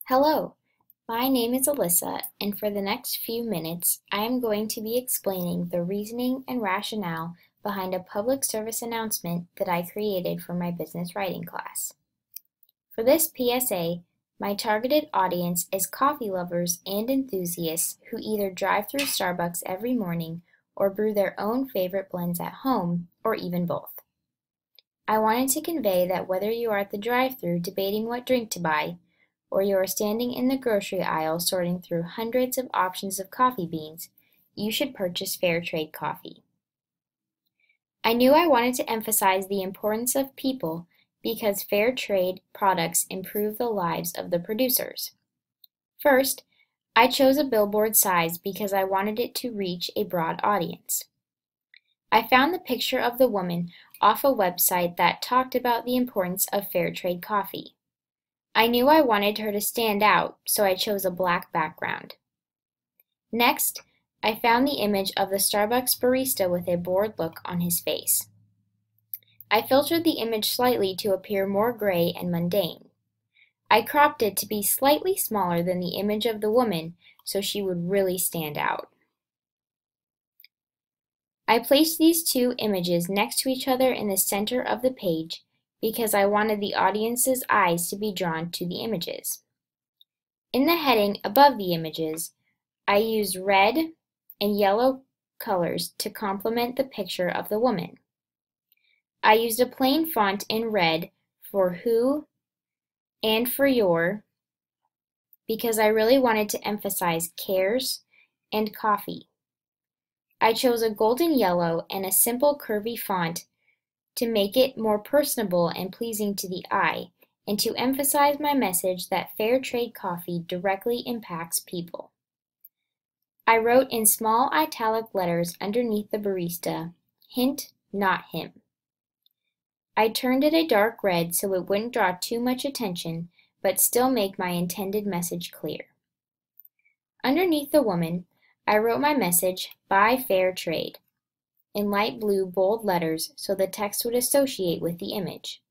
Hello, my name is Alyssa, and for the next few minutes, I am going to be explaining the reasoning and rationale behind a public service announcement that I created for my business writing class. For this PSA, my targeted audience is coffee lovers and enthusiasts who either drive through Starbucks every morning or brew their own favorite blends at home, or even both. I wanted to convey that whether you are at the drive-thru debating what drink to buy, or you are standing in the grocery aisle sorting through hundreds of options of coffee beans, you should purchase fair trade coffee. I knew I wanted to emphasize the importance of people because fair trade products improve the lives of the producers. First, I chose a billboard size because I wanted it to reach a broad audience. I found the picture of the woman off a website that talked about the importance of fair trade coffee. I knew I wanted her to stand out, so I chose a black background. Next, I found the image of the Starbucks barista with a bored look on his face. I filtered the image slightly to appear more gray and mundane. I cropped it to be slightly smaller than the image of the woman so she would really stand out. I placed these two images next to each other in the center of the page because I wanted the audience's eyes to be drawn to the images. In the heading above the images, I used red and yellow colors to complement the picture of the woman. I used a plain font in red for who and for your because I really wanted to emphasize cares and coffee. I chose a golden yellow and a simple curvy font to make it more personable and pleasing to the eye, and to emphasize my message that fair trade coffee directly impacts people. I wrote in small italic letters underneath the barista, "Hint, not him." I turned it a dark red so it wouldn't draw too much attention, but still make my intended message clear. Underneath the woman, I wrote my message, "Buy fair trade," in light blue bold letters so the text would associate with the image.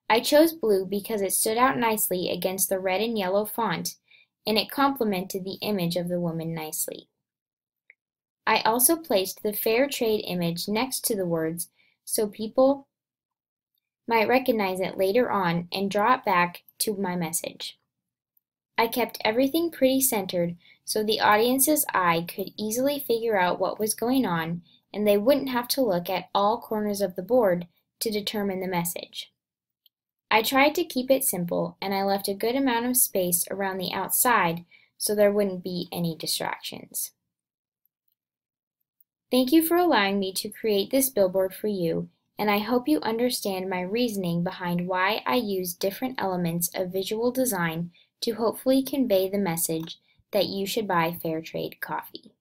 I chose blue because it stood out nicely against the red and yellow font, and it complemented the image of the woman nicely. I also placed the fair trade image next to the words so people might recognize it later on and draw it back to my message. I kept everything pretty centered so the audience's eye could easily figure out what was going on, and they wouldn't have to look at all corners of the board to determine the message. I tried to keep it simple, and I left a good amount of space around the outside so there wouldn't be any distractions. Thank you for allowing me to create this billboard for you, and I hope you understand my reasoning behind why I use different elements of visual design to hopefully convey the message that you should buy fair trade coffee.